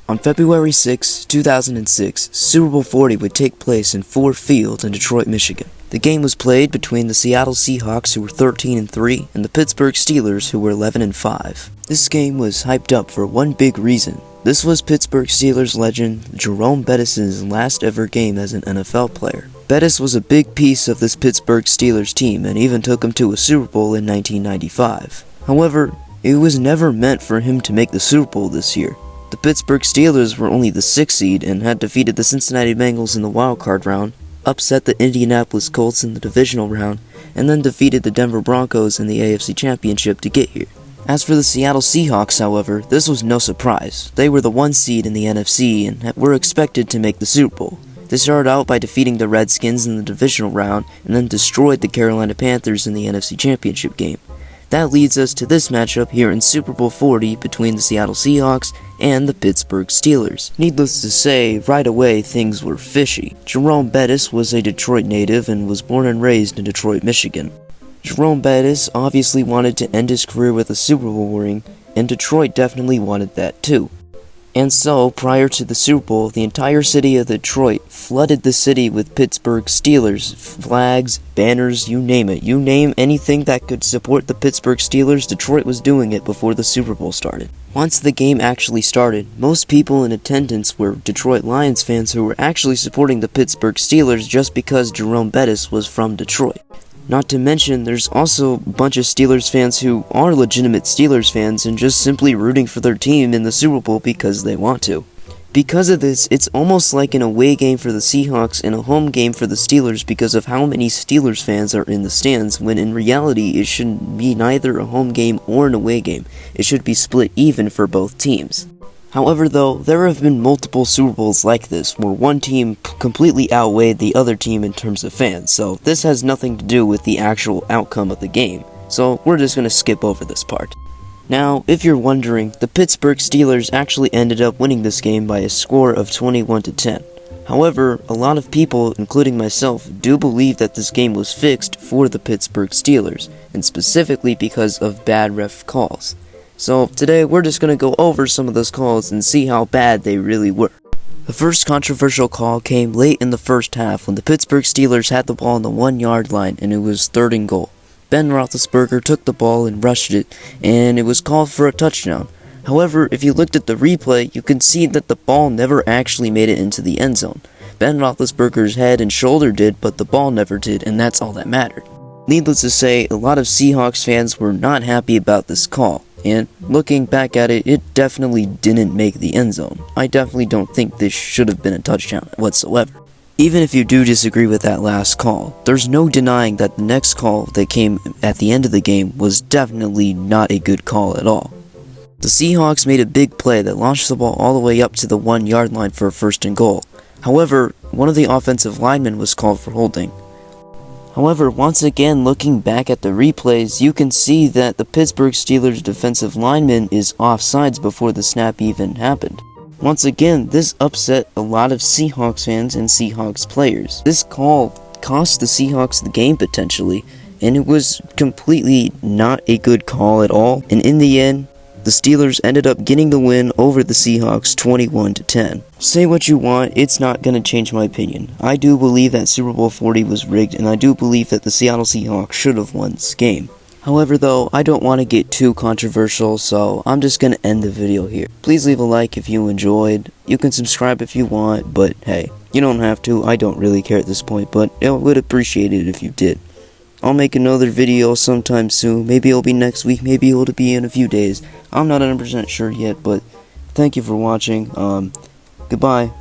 On February 6, 2006, Super Bowl 40 would take place in Ford Field in Detroit, Michigan. The game was played between the Seattle Seahawks, who were 13-3, and the Pittsburgh Steelers, who were 11-5. This game was hyped up for one big reason. This was Pittsburgh Steelers legend Jerome Bettis' last ever game as an NFL player. Bettis was a big piece of this Pittsburgh Steelers team and even took him to a Super Bowl in 1995. However, it was never meant for him to make the Super Bowl this year. The Pittsburgh Steelers were only the 6th seed and had defeated the Cincinnati Bengals in the wildcard round, upset the Indianapolis Colts in the divisional round, and then defeated the Denver Broncos in the AFC Championship to get here. As for the Seattle Seahawks, however, this was no surprise. They were the 1 seed in the NFC and were expected to make the Super Bowl. They started out by defeating the Redskins in the divisional round and then destroyed the Carolina Panthers in the NFC Championship game. That leads us to this matchup here in Super Bowl 40 between the Seattle Seahawks and the Pittsburgh Steelers. Needless to say, right away things were fishy. Jerome Bettis was a Detroit native and was born and raised in Detroit, Michigan. Jerome Bettis obviously wanted to end his career with a Super Bowl ring, and Detroit definitely wanted that too. And so, prior to the Super Bowl, the entire city of Detroit flooded the city with Pittsburgh Steelers, flags, banners, you name it. You name anything that could support the Pittsburgh Steelers, Detroit was doing it before the Super Bowl started. Once the game actually started, most people in attendance were Detroit Lions fans who were actually supporting the Pittsburgh Steelers just because Jerome Bettis was from Detroit. Not to mention, there's also a bunch of Steelers fans who are legitimate Steelers fans and just simply rooting for their team in the Super Bowl because they want to. Because of this, it's almost like an away game for the Seahawks and a home game for the Steelers because of how many Steelers fans are in the stands, when in reality it should be neither a home game or an away game. It should be split even for both teams. However though, there have been multiple Super Bowls like this, where one team completely outweighed the other team in terms of fans, so this has nothing to do with the actual outcome of the game, so we're just gonna skip over this part. Now, if you're wondering, the Pittsburgh Steelers actually ended up winning this game by a score of 21-10. However, a lot of people, including myself, do believe that this game was fixed for the Pittsburgh Steelers, and specifically because of bad ref calls. So today we're just going to go over some of those calls and see how bad they really were. The first controversial call came late in the first half when the Pittsburgh Steelers had the ball on the 1-yard line and it was 3rd and goal. Ben Roethlisberger took the ball and rushed it, and it was called for a touchdown. However, if you looked at the replay, you can see that the ball never actually made it into the end zone. Ben Roethlisberger's head and shoulder did, but the ball never did, and that's all that mattered. Needless to say, a lot of Seahawks fans were not happy about this call. And looking back at it, it definitely didn't make the end zone. I definitely don't think this should have been a touchdown whatsoever. Even if you do disagree with that last call, there's no denying that the next call that came at the end of the game was definitely not a good call at all. The Seahawks made a big play that launched the ball all the way up to the 1-yard line for a 1st and goal. However, one of the offensive linemen was called for holding. However, once again, looking back at the replays, you can see that the Pittsburgh Steelers defensive lineman is offsides before the snap even happened. Once again, this upset a lot of Seahawks fans and Seahawks players. This call cost the Seahawks the game potentially, and it was completely not a good call at all. And in the end, the Steelers ended up getting the win over the Seahawks 21-10. Say what you want, it's not going to change my opinion. I do believe that Super Bowl 40 was rigged, and I do believe that the Seattle Seahawks should have won this game. However though, I don't want to get too controversial, so I'm just going to end the video here. Please leave a like if you enjoyed. You can subscribe if you want, but hey, you don't have to. I don't really care at this point, but I would appreciate it if you did. I'll make another video sometime soon. Maybe it'll be next week, maybe it'll be in a few days. I'm not 100% sure yet, but thank you for watching. Goodbye.